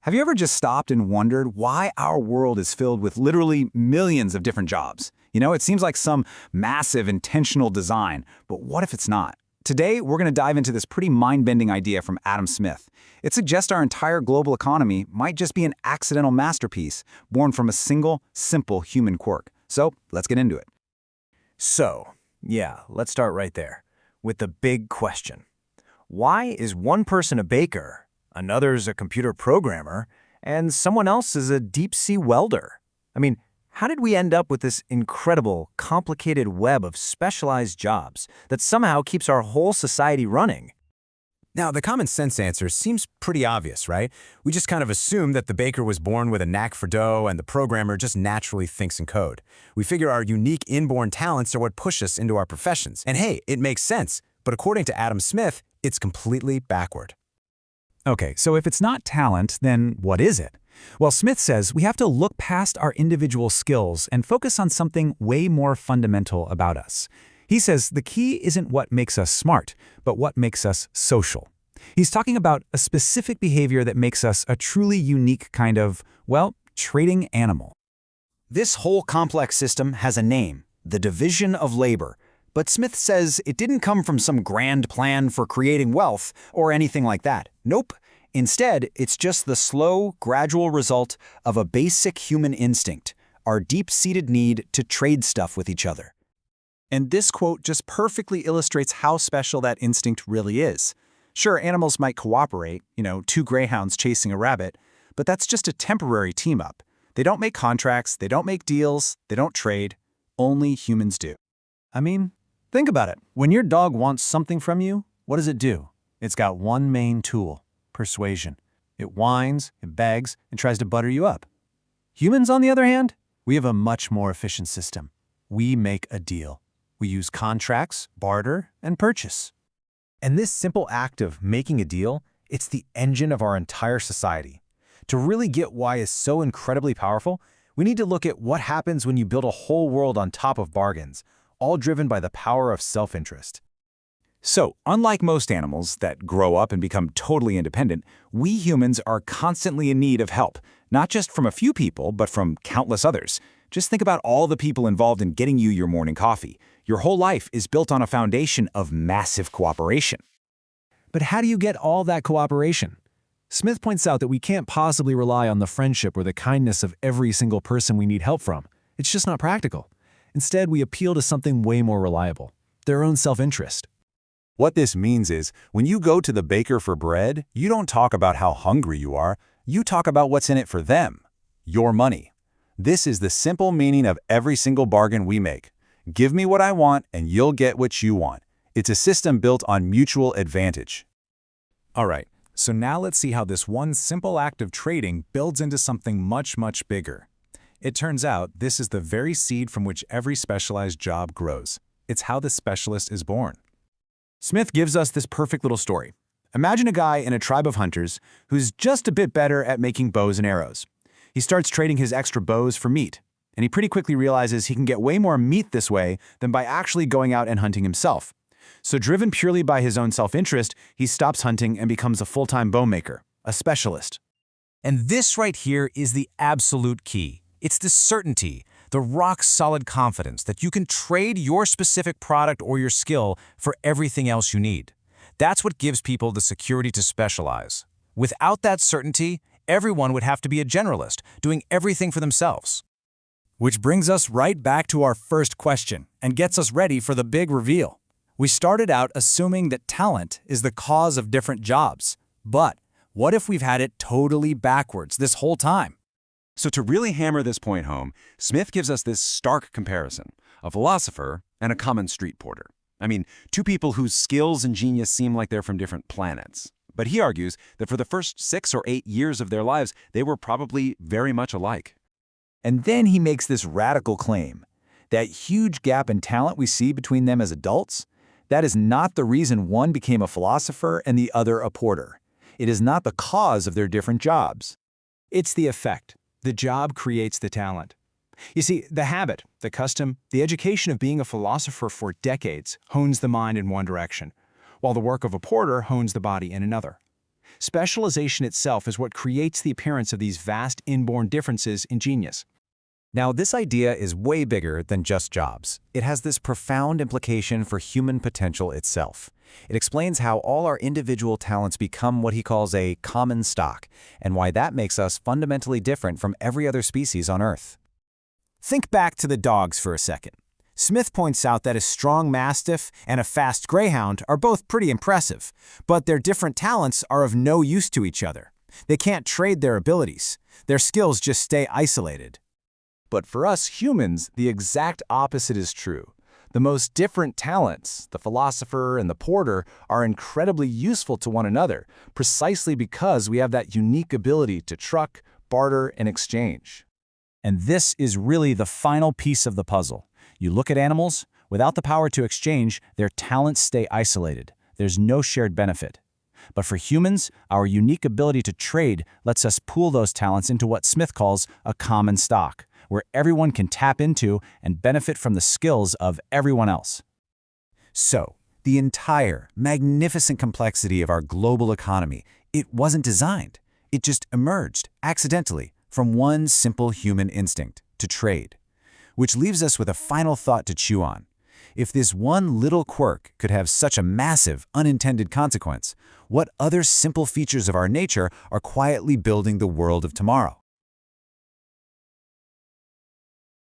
Have you ever just stopped and wondered why our world is filled with literally millions of different jobs? It seems like some massive intentional design, but what if it's not? Today, we're going to dive into this pretty mind-bending idea from Adam Smith. It suggests our entire global economy might just be an accidental masterpiece born from a single, simple human quirk. So, let's get into it. Let's start right there with the big question. Why is one person a baker, another's a computer programmer, and someone else is a deep-sea welder? How did we end up with this incredible, complicated web of specialized jobs that somehow keeps our whole society running? Now, the common sense answer seems pretty obvious, right? We just kind of assume that the baker was born with a knack for dough and the programmer just naturally thinks in code. We figure our unique inborn talents are what push us into our professions. And hey, it makes sense, but according to Adam Smith, it's completely backward. Okay, so if it's not talent, then what is it? Well, Smith says we have to look past our individual skills and focus on something way more fundamental about us. He says the key isn't what makes us smart, but what makes us social. He's talking about a specific behavior that makes us a truly unique kind of, trading animal. This whole complex system has a name, the division of labor. But Smith says it didn't come from some grand plan for creating wealth or anything like that. Nope. Instead, it's just the slow, gradual result of a basic human instinct, our deep-seated need to trade stuff with each other. And this quote just perfectly illustrates how special that instinct really is. Sure, animals might cooperate, two greyhounds chasing a rabbit, but that's just a temporary team-up. They don't make contracts, they don't make deals, they don't trade. Only humans do. Think about it. When your dog wants something from you, what does it do? It's got one main tool: persuasion. It whines, it begs, and tries to butter you up. Humans, on the other hand, we have a much more efficient system. We make a deal. We use contracts, barter, and purchase. And this simple act of making a deal, it's the engine of our entire society. To really get why it's so incredibly powerful, we need to look at what happens when you build a whole world on top of bargains, all driven by the power of self-interest. So, unlike most animals that grow up and become totally independent, we humans are constantly in need of help, not just from a few people, but from countless others. Just think about all the people involved in getting you your morning coffee. Your whole life is built on a foundation of massive cooperation. But how do you get all that cooperation? Smith points out that we can't possibly rely on the friendship or the kindness of every single person we need help from. It's just not practical. Instead, we appeal to something way more reliable: their own self-interest. What this means is, when you go to the baker for bread, you don't talk about how hungry you are, you talk about what's in it for them: your money. This is the simple meaning of every single bargain we make. Give me what I want and you'll get what you want. It's a system built on mutual advantage. All right, so now let's see how this one simple act of trading builds into something much, much bigger. It turns out this is the very seed from which every specialized job grows. It's how the specialist is born. Smith gives us this perfect little story. Imagine a guy in a tribe of hunters who's just a bit better at making bows and arrows. He starts trading his extra bows for meat, and he pretty quickly realizes he can get way more meat this way than by actually going out and hunting himself. So driven purely by his own self-interest, he stops hunting and becomes a full-time bow maker, a specialist. And this right here is the absolute key. It's the certainty, the rock-solid confidence that you can trade your specific product or your skill for everything else you need. That's what gives people the security to specialize. Without that certainty, everyone would have to be a generalist, doing everything for themselves. Which brings us right back to our first question and gets us ready for the big reveal. We started out assuming that talent is the cause of different jobs. But what if we've had it totally backwards this whole time? So to really hammer this point home, Smith gives us this stark comparison: a philosopher and a common street porter. Two people whose skills and genius seem like they're from different planets. But he argues that for the first 6 or 8 years of their lives, they were probably very much alike. And then he makes this radical claim: that huge gap in talent we see between them as adults, that is not the reason one became a philosopher and the other a porter. It is not the cause of their different jobs. It's the effect. The job creates the talent. You see, the habit, the custom, the education of being a philosopher for decades hones the mind in one direction, while the work of a porter hones the body in another. Specialization itself is what creates the appearance of these vast inborn differences in genius. Now, this idea is way bigger than just jobs. It has this profound implication for human potential itself. It explains how all our individual talents become what he calls a common stock, and why that makes us fundamentally different from every other species on Earth. Think back to the dogs for a second. Smith points out that a strong mastiff and a fast greyhound are both pretty impressive, but their different talents are of no use to each other. They can't trade their abilities. Their skills just stay isolated. But for us humans, the exact opposite is true. The most different talents, the philosopher and the porter, are incredibly useful to one another, precisely because we have that unique ability to truck, barter, and exchange. And this is really the final piece of the puzzle. You look at animals, without the power to exchange, their talents stay isolated. There's no shared benefit. But for humans, our unique ability to trade lets us pool those talents into what Smith calls a common stock, where everyone can tap into and benefit from the skills of everyone else. So, the entire, magnificent complexity of our global economy, it wasn't designed. It just emerged, accidentally, from one simple human instinct, to trade. Which leaves us with a final thought to chew on. If this one little quirk could have such a massive, unintended consequence, what other simple features of our nature are quietly building the world of tomorrow?